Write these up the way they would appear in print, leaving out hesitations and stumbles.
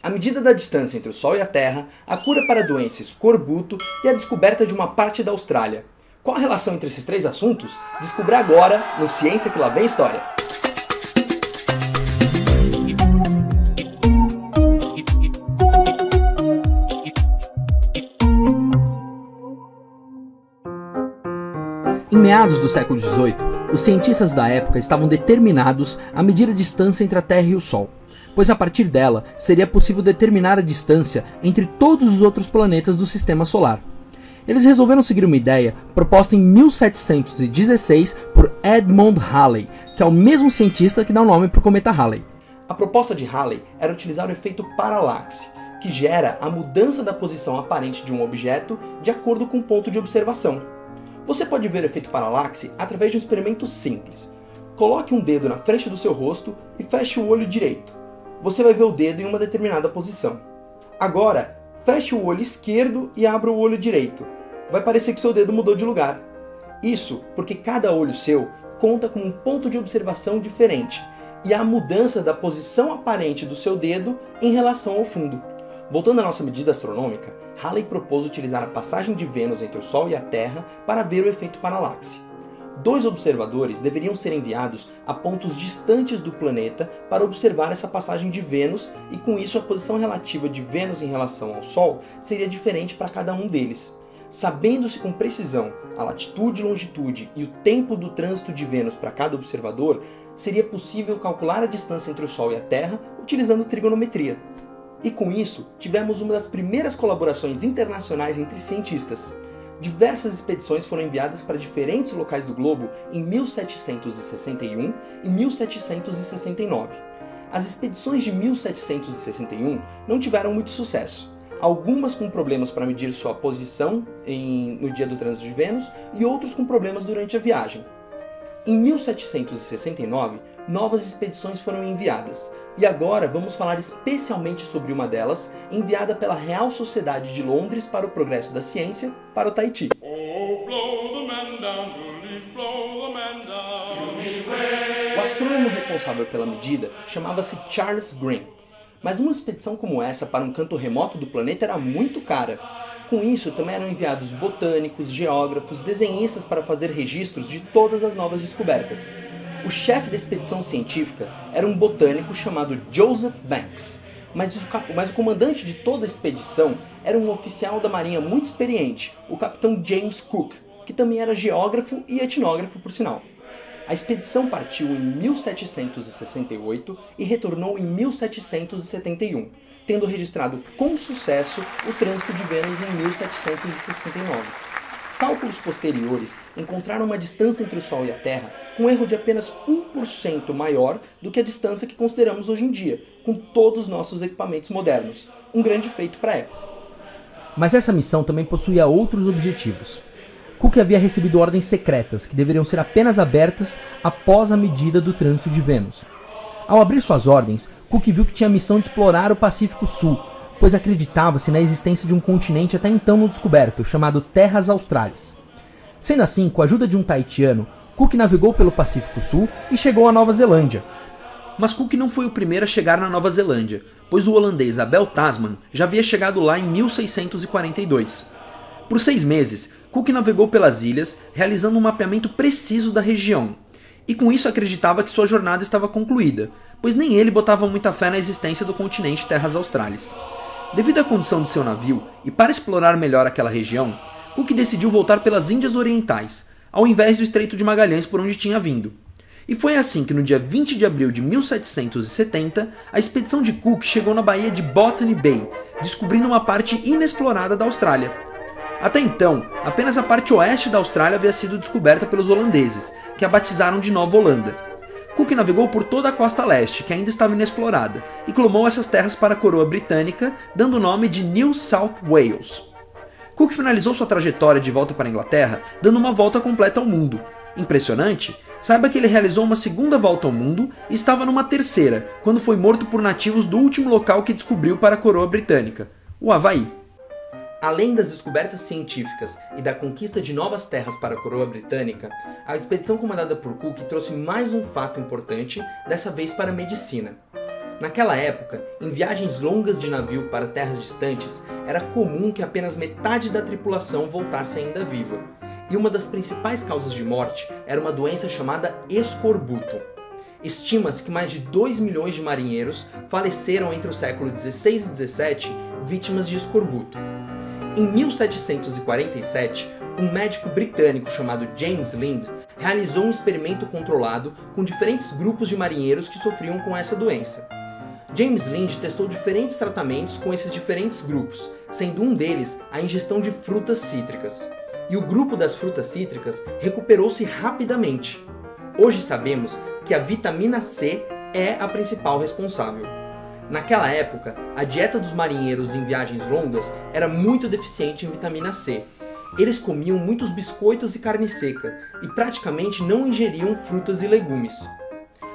A medida da distância entre o Sol e a Terra, a cura para a doença escorbuto e a descoberta de uma parte da Austrália. Qual a relação entre esses três assuntos? Descubra agora no Ciência que lá vem História. Em meados do século XVIII, os cientistas da época estavam determinados a medir a distância entre a Terra e o Sol, pois a partir dela seria possível determinar a distância entre todos os outros planetas do Sistema Solar. Eles resolveram seguir uma ideia proposta em 1716 por Edmund Halley, que é o mesmo cientista que dá o nome para o cometa Halley. A proposta de Halley era utilizar o efeito paralaxe, que gera a mudança da posição aparente de um objeto de acordo com o ponto de observação. Você pode ver o efeito paralaxe através de um experimento simples. Coloque um dedo na frente do seu rosto e feche o olho direito. Você vai ver o dedo em uma determinada posição. Agora, feche o olho esquerdo e abra o olho direito. Vai parecer que seu dedo mudou de lugar. Isso porque cada olho seu conta com um ponto de observação diferente e há a mudança da posição aparente do seu dedo em relação ao fundo. Voltando à nossa medida astronômica, Halley propôs utilizar a passagem de Vênus entre o Sol e a Terra para ver o efeito paralaxe. 2 observadores deveriam ser enviados a pontos distantes do planeta para observar essa passagem de Vênus e com isso a posição relativa de Vênus em relação ao Sol seria diferente para cada um deles. Sabendo-se com precisão a latitude, longitude e o tempo do trânsito de Vênus para cada observador, seria possível calcular a distância entre o Sol e a Terra utilizando trigonometria. E com isso, tivemos uma das primeiras colaborações internacionais entre cientistas. Diversas expedições foram enviadas para diferentes locais do globo em 1761 e 1769. As expedições de 1761 não tiveram muito sucesso, algumas com problemas para medir sua posição no dia do trânsito de Vênus e outros com problemas durante a viagem. Em 1769, novas expedições foram enviadas, e agora vamos falar especialmente sobre uma delas, enviada pela Real Sociedade de Londres para o Progresso da Ciência, para o Tahiti. O astrônomo responsável pela medida chamava-se Charles Green, mas uma expedição como essa para um canto remoto do planeta era muito cara. Com isso, também eram enviados botânicos, geógrafos, desenhistas para fazer registros de todas as novas descobertas. O chefe da expedição científica era um botânico chamado Joseph Banks, mas o comandante de toda a expedição era um oficial da marinha muito experiente, o capitão James Cook, que também era geógrafo e etnógrafo por sinal. A expedição partiu em 1768 e retornou em 1771, tendo registrado com sucesso o trânsito de Vênus em 1769. Cálculos posteriores encontraram uma distância entre o Sol e a Terra com um erro de apenas 1% maior do que a distância que consideramos hoje em dia, com todos os nossos equipamentos modernos. Um grande feito para a época. Mas essa missão também possuía outros objetivos. Cook havia recebido ordens secretas que deveriam ser apenas abertas após a medida do trânsito de Vênus. Ao abrir suas ordens, Cook viu que tinha a missão de explorar o Pacífico Sul, pois acreditava-se na existência de um continente até então não descoberto, chamado Terras Australis. Sendo assim, com a ajuda de um tahitiano, Cook navegou pelo Pacífico Sul e chegou à Nova Zelândia. Mas Cook não foi o primeiro a chegar na Nova Zelândia, pois o holandês Abel Tasman já havia chegado lá em 1642. Por 6 meses, Cook navegou pelas ilhas, realizando um mapeamento preciso da região. E com isso acreditava que sua jornada estava concluída, pois nem ele botava muita fé na existência do continente Terras Australis. Devido à condição de seu navio, e para explorar melhor aquela região, Cook decidiu voltar pelas Índias Orientais, ao invés do Estreito de Magalhães por onde tinha vindo. E foi assim que no dia 20 de abril de 1770, a expedição de Cook chegou na baía de Botany Bay, descobrindo uma parte inexplorada da Austrália. Até então, apenas a parte oeste da Austrália havia sido descoberta pelos holandeses, que a batizaram de Nova Holanda. Cook navegou por toda a costa leste, que ainda estava inexplorada, e clomou essas terras para a coroa britânica, dando o nome de New South Wales. Cook finalizou sua trajetória de volta para a Inglaterra, dando uma volta completa ao mundo. Impressionante? Saiba que ele realizou uma segunda volta ao mundo e estava numa terceira, quando foi morto por nativos do último local que descobriu para a coroa britânica, o Havaí. Além das descobertas científicas e da conquista de novas terras para a coroa britânica, a expedição comandada por Cook trouxe mais um fato importante, dessa vez para a medicina. Naquela época, em viagens longas de navio para terras distantes, era comum que apenas metade da tripulação voltasse ainda viva. E uma das principais causas de morte era uma doença chamada escorbuto. Estima-se que mais de 2 milhões de marinheiros faleceram entre o século XVI e XVII vítimas de escorbuto. Em 1747, um médico britânico chamado James Lind realizou um experimento controlado com diferentes grupos de marinheiros que sofriam com essa doença. James Lind testou diferentes tratamentos com esses diferentes grupos, sendo um deles a ingestão de frutas cítricas. E o grupo das frutas cítricas recuperou-se rapidamente. Hoje sabemos que a vitamina C é a principal responsável. Naquela época, a dieta dos marinheiros em viagens longas era muito deficiente em vitamina C. Eles comiam muitos biscoitos e carne seca, e praticamente não ingeriam frutas e legumes.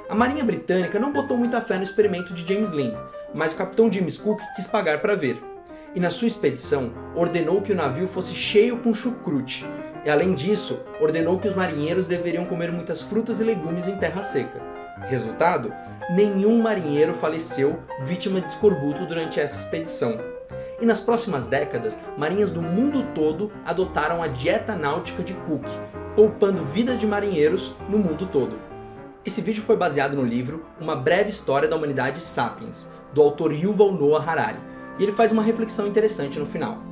A Marinha Britânica não botou muita fé no experimento de James Lind, mas o capitão James Cook quis pagar para ver. E na sua expedição, ordenou que o navio fosse cheio com chucrute. E além disso, ordenou que os marinheiros deveriam comer muitas frutas e legumes em terra seca. Resultado? Nenhum marinheiro faleceu vítima de escorbuto durante essa expedição. E nas próximas décadas, marinhas do mundo todo adotaram a dieta náutica de Cook, poupando vida de marinheiros no mundo todo. Esse vídeo foi baseado no livro Uma Breve História da Humanidade Sapiens, do autor Yuval Noah Harari, e ele faz uma reflexão interessante no final.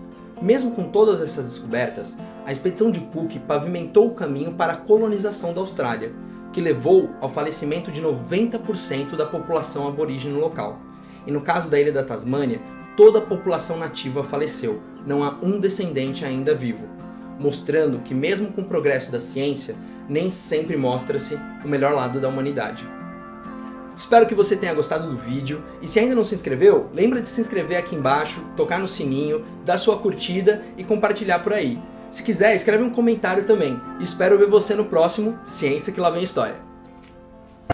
Mesmo com todas essas descobertas, a expedição de Cook pavimentou o caminho para a colonização da Austrália, que levou ao falecimento de 90% da população aborígene local. E no caso da ilha da Tasmânia, toda a população nativa faleceu, não há um descendente ainda vivo, mostrando que mesmo com o progresso da ciência, nem sempre mostra-se o melhor lado da humanidade. Espero que você tenha gostado do vídeo, e se ainda não se inscreveu, lembra de se inscrever aqui embaixo, tocar no sininho, dar sua curtida e compartilhar por aí. Se quiser, escreve um comentário também. Espero ver você no próximo Ciência que lá vem História.